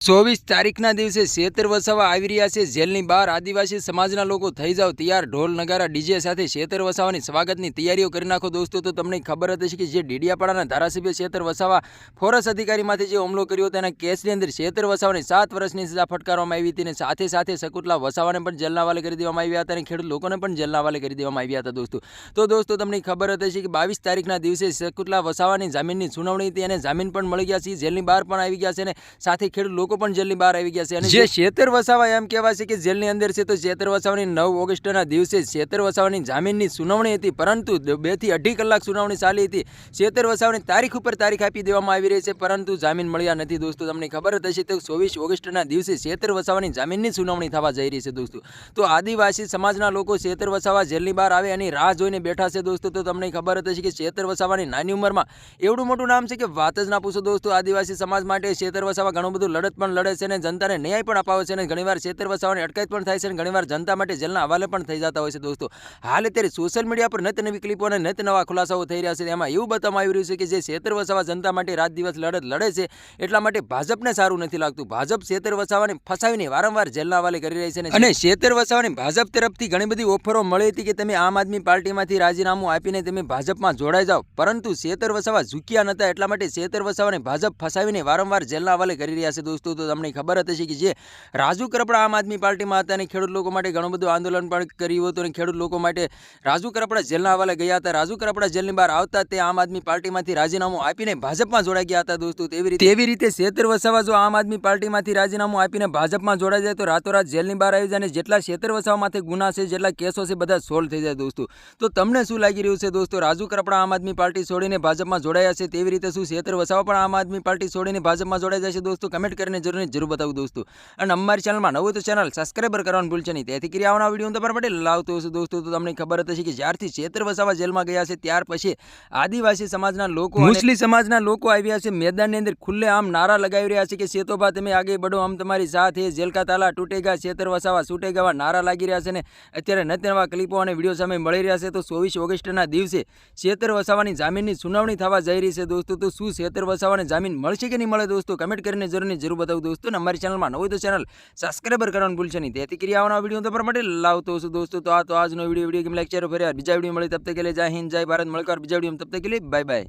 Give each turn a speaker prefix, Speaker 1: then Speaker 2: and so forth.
Speaker 1: 24 તારીખના દિવસે શેતર વસાવા આવી રહ્યા છે જેલની બહાર। આદિવાસી સમાજના લોકો થઈ જાવ તૈયાર, ઢોલ નગારા ડીજે સાથે શેતર વસાવાની સ્વાગતની તૈયારીઓ કરી નાખો। દોસ્તો, તો તમને ખબર હતી કે જે ડેડિયાપાડાના ધારાસભ્ય શેતર વસાવા ફોરેસ્ટ અધિકારીમાંથી જે હુમલો કર્યો તેના કેસની અંદર શેતર વસાવાની 7 વર્ષની સજા ફટકારવામાં આવી હતી અને સાથે સાથે શકુતલા વસાવાને પણ જેલના હવાલે કરી દેવામાં આવ્યા હતા અને ખેડૂત લોકોને પણ જેલના હવાલે કરી દેવામાં આવ્યા હતા। દોસ્તો તમને ખબર હતી કે 22 તારીખના દિવસે શકુતલા વસાવાની જામીનની સુનાવણી હતી અને જામીન પણ મળી ગયા છે, જેલની બહાર પણ આવી ગયા છે અને સાથે ખેડૂત લોકો પણ જેલની બહાર આવી ગયા છે। અને જે શેતર વસાવા એમ કહેવાય છે કે જેલની અંદર છે, તો શેતર વસાવાની 9 ઓગસ્ટના દિવસે શેતર વસાવાની જામીનની સુનાવણી હતી, પરંતુ 2 થી 2.5 કલાક સુનાવણી ચાલી હતી। શેતર વસાવાની તારીખ ઉપર તારીખ આપી દેવામાં આવી રહી છે, પરંતુ જામીન મળ્યા નથી। દોસ્તો તમને ખબર જ હશે તો 24 ઓગસ્ટના દિવસે શેતર વસાવાની જામીનની સુનાવણી થવા જઈ રહી છે। તો આદિવાસી સમાજના લોકો શેતર વસાવા જેલની બહાર આવે એની રાહ જોઈને બેઠા છે। તો તમને ખબર જ હશે કે શેતર વસાવાની નાની ઉંમરમાં એવડું મોટું નામ છે કે વાત જ ના પૂછો। દોસ્તો, આદિવાસી સમાજ માટે શેતર વસાવા ઘણું બધું લડત પણ લડે છે અને જનતાને ન્યાય પણ અપાવે છે અને ઘણીવાર શેતર વસાવાની અટકાયત પણ થાય છે અને ઘણીવાર જનતા માટે જેલના હવાલે પણ થઈ જતા હોય છે। હાલ અત્યારે સોશિયલ મીડિયા પર નિત નવી ક્લિપો અને નિત નવા ખુલાસાઓ થઈ રહ્યા છે। એમાં એવું બતાવવામાં આવી રહ્યું છે કે જે શેતર વસાવા જનતા માટે રાત દિવસ લડત લડે છે, એટલા માટે ભાજપને સારું નથી લાગતું। ભાજપ શેતર વસાવાને ફસાવીને વારંવાર જેલના હવાલે કરી રહી છે અને શેતર વસાવાને ભાજપ તરફથી ઘણી બધી ઓફરો મળી હતી કે તમે આમ આદમી પાર્ટીમાંથી રાજીનામું આપીને તમે ભાજપમાં જોડાઈ જાઓ, પરંતુ શેતર વસાવા ઝૂક્યા નતા, એટલા માટે શેતર વસાવાને ભાજપ ફસાવીને વારંવાર જેલના હવાલે કરી રહ્યા છે। દોસ્તો, તો તમને ખબર હતી કે જે રાજુ કરપડા આમ આદમી પાર્ટીમાં હતા અને ખેડૂત લોકો માટે ઘણું બધું આંદોલન પણ કર્યું હતું અને ખેડૂત લોકો માટે રાજુ કરપડા જેલના હવાલે ગયા હતા। રાજુ કરપડા જેલની બહાર આવતા તે આમ આદમી પાર્ટીમાંથી રાજીનામું આપીને ભાજપમાં જોડાઈ ગયા હતા। દોસ્તો, તેવી રીતે શેતર વસાવા જો આમ આદમી પાર્ટીમાંથી રાજીનામું આપીને ભાજપમાં જોડાઈ જાય તો રાતોરાત જેલની બહાર આવી જાય અને જેટલા શેતર વસાવા માથે ગુના છે, જેટલા કેસો છે, બધા સોલ્વ થઈ જાય। તો તમને શું લાગી રહ્યું છે? દોસ્તો, રાજુ કરપડા આમ આદમી પાર્ટી છોડીને ભાજપમાં જોડાયા છે, તેવી રીતે શું શેતર વસાવા પણ આમ આદમી પાર્ટી છોડીને ભાજપમાં જોડાઈ જશે? દોસ્તો, કમેન્ટ કરીને જરૂર બતાવું દોસ્તો। અને અમારી ચેનલમાં નવું તો ચેનલ સબસ્ક્રાઈબર કરવાનું ભૂલશે નહીં, તેથી કરી આવવાના વિડીયો તમારા માટે લાવતો હશે। દોસ્તો, તો તમને ખબર હતી કે જ્યારથી શેતર વસાવા જેલમાં ગયા છે ત્યાર પછી આદિવાસી સમાજના લોકો, મુસ્લિમ સમાજના લોકો આવ્યા છે મેદાનની અંદર, ખુલ્લે આમ નારા લગાવી રહ્યા છે કે શેતોભા તમે આગે બઢો, હમ તમારી સાથ હે, જેલ કા તાલા તૂટેગા, શેતર વસાવા છૂટેગા, નારા લાગી રહ્યા છે ને અત્યારે નવા ક્લિપો અને વિડીયો સામે મળી રહ્યા છે। તો 24 ઓગસ્ટના દિવસે શેતર વસાવાની જામીનની સુનાવણી થવા જઈ રહી છે। દોસ્તો, તો શું શેતર વસાવાને જામીન મળશે કે નહીં મળે? દોસ્તો, કમેન્ટ કરીને જરૂર બતાવું દોસ્તો। અને અમારી ચેનલમાં નવું તો ચેનલ સબસ્ક્રાઈબર કરવાનું ભૂલશે નહીં, તેથી કરી આવવાના વિડીયો તમારા માટે લાવતો હશું। દોસ્તો, તો આજનો વિડીયો કેમ લાગ્યો ફરી બીજા વિડીયો મળી, તબ તક કે लिए जय हिंद जय भारत। મળકાર બીજા વિડીયો તબ તક કે लिए बाय बाय।